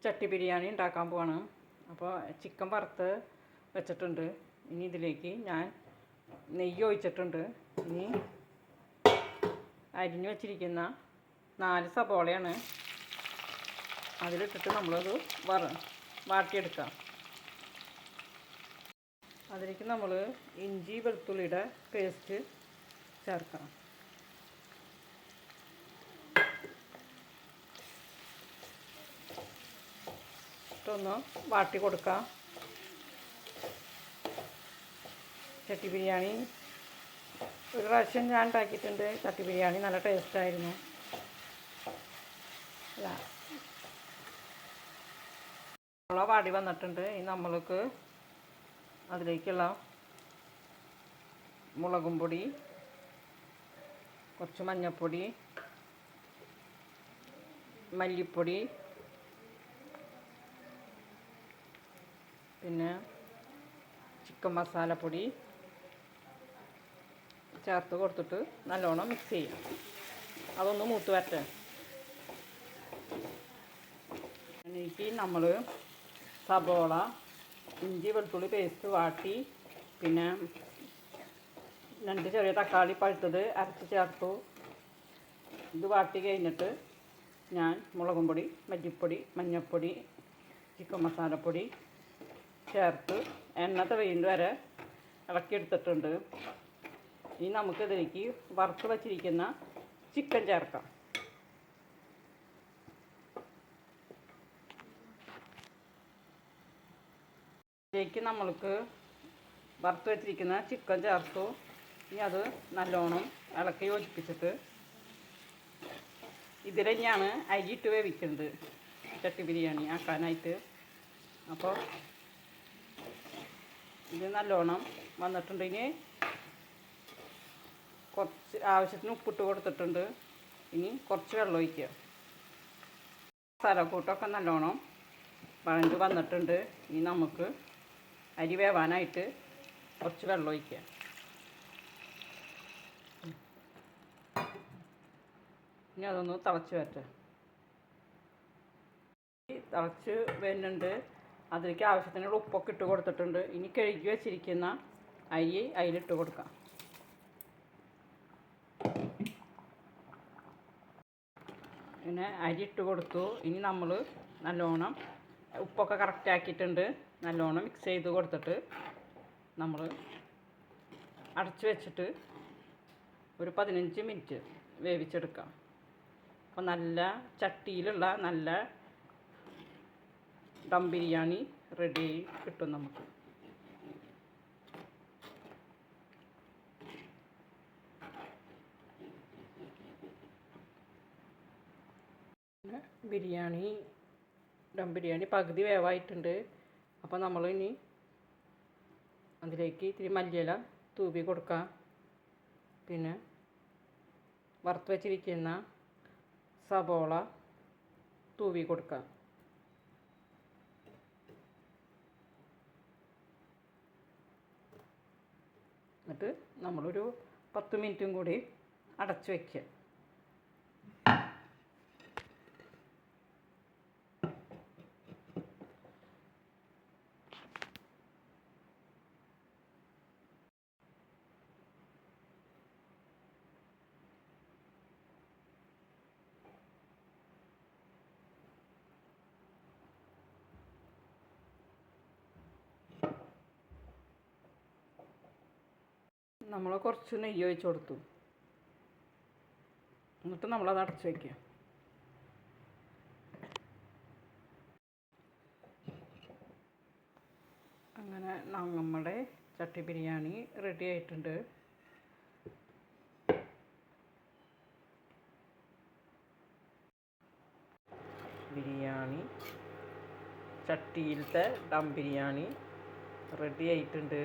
ചട്ടി ബിരിയാണി ഉണ്ടാക്കാൻ പോവാണ്. അപ്പോൾ ചിക്കൻ വറുത്ത് വെച്ചിട്ടുണ്ട്. ഇനി ഇതിലേക്ക് ഞാൻ നെയ്യ് ഒഴിച്ചിട്ടുണ്ട്. ഇനി അരിഞ്ഞു വെച്ചിരിക്കുന്ന 4 സബോളയാണ് അതിലിട്ടിട്ട് നമ്മളത് വാട്ടിയെടുക്കാം. അതിലേക്ക് നമ്മൾ ഇഞ്ചി വെളുത്തുള്ളിയുടെ പേസ്റ്റ് ചേർക്കണം. ഇട്ടൊന്ന് വാട്ടി കൊടുക്കാം. ചട്ടി ബിരിയാണി ഒരു പ്രാവശ്യം ഞാൻ ഉണ്ടാക്കിയിട്ടുണ്ട്. ചട്ടി ബിരിയാണി നല്ല ടേസ്റ്റായിരുന്നു. വാടി വന്നിട്ടുണ്ട്. ഇനി നമ്മൾക്ക് അതിലേക്കുള്ള മുളകും പൊടി, കുറച്ച് മഞ്ഞൾപ്പൊടി, മല്ലിപ്പൊടി, പിന്നെ ചിക്കൻ മസാലപ്പൊടി ചേർത്ത് കൊടുത്തിട്ട് നല്ലോണം മിക്സ് ചെയ്യാം. അതൊന്ന് മൂത്ത് വരട്ടെ. എനിക്ക് നമ്മൾ സബോള, ഇഞ്ചി വെളുത്തുള്ളി പേസ്റ്റ് വാട്ടി, പിന്നെ 2 ചെറിയ തക്കാളി പഴുത്തത് അരച്ച് ചേർത്തു. ഇത് വാട്ടി കഴിഞ്ഞിട്ട് ഞാൻ മുളകും പൊടി, മല്ലിപ്പൊടി, മഞ്ഞൾപ്പൊടി, ചിക്കൻ മസാലപ്പൊടി ചേർത്ത് എണ്ണ തെളിയുന്നത് വരെ ഇളക്കിയെടുത്തിട്ടുണ്ട്. ഇനി നമുക്കിതിലേക്ക് വറുത്ത് വച്ചിരിക്കുന്ന ചിക്കൻ ചേർക്കാം. ഇതിലേക്ക് നമ്മൾക്ക് വറുത്ത് വെച്ചിരിക്കുന്ന ചിക്കൻ ചേർത്തു. ഇനി അത് നല്ലോണം ഇളക്കി യോജിപ്പിച്ചിട്ട് ഇതിൽ തന്നെയാണ് അരിയിട്ട് വേവിക്കുന്നത് ചട്ടി ബിരിയാണി ആക്കാനായിട്ട്. അപ്പോൾ ഇത് നല്ലോണം വന്നിട്ടുണ്ട്. ഇനി കുറച്ച് ആവശ്യത്തിന് ഉപ്പിട്ട് കൊടുത്തിട്ടുണ്ട്. ഇനി കുറച്ച് വെള്ളം ഒഴിക്കുക. മസാലക്കൂട്ടൊക്കെ നല്ലോണം വഴണ്ട് വന്നിട്ടുണ്ട്. ഇനി നമുക്ക് അരി വേവാനായിട്ട് കുറച്ച് വെള്ളം ഒഴിക്കുക. ഇനി അതൊന്ന് തിളച്ച് വരട്ടെ. തിളച്ച് വരുന്നുണ്ട്. അതിലേക്ക് ആവശ്യത്തിനുള്ള ഉപ്പൊക്കെ ഇട്ട് കൊടുത്തിട്ടുണ്ട്. ഇനി കഴുകി വെച്ചിരിക്കുന്ന അരി അതിലിട്ട് കൊടുക്കാം. പിന്നെ അരി ഇട്ട് കൊടുത്തു. ഇനി നമ്മൾ നല്ലോണം ഉപ്പൊക്കെ കറക്റ്റ് ആക്കിയിട്ടുണ്ട്. നല്ലോണം മിക്സ് ചെയ്ത് കൊടുത്തിട്ട് നമ്മൾ അടച്ച് വെച്ചിട്ട് ഒരു 15 മിനിറ്റ് വേവിച്ചെടുക്കാം. അപ്പോൾ നല്ല ചട്ടിയിലുള്ള നല്ല ദം ബിരിയാണി റെഡി കിട്ടും നമുക്ക്. ബിരിയാണി ദം ബിരിയാണി പകുതി വേവായിട്ടുണ്ട്. അപ്പോൾ നമ്മൾ ഇനി അതിലേക്ക് ഇത്തിരി മല്ലിയില തൂവി കൊടുക്കാം. പിന്നെ വറുത്ത് വെച്ചിരിക്കുന്ന സബോള തൂവി കൊടുക്കാം. എന്നിട്ട് നമ്മളൊരു 10 മിനിറ്റും കൂടി അടച്ചു വയ്ക്കുക. നമ്മൾ കുറച്ച് നെയ്യ് ഒഴിച്ച് കൊടുത്തു. എന്നിട്ട് നമ്മളത് അടച്ച് വയ്ക്കുക. അങ്ങനെ നമ്മുടെ ചട്ടി ബിരിയാണി റെഡി ആയിട്ടുണ്ട്. ബിരിയാണി ചട്ടിയിലത്തെ ദം ബിരിയാണി റെഡി ആയിട്ടുണ്ട്.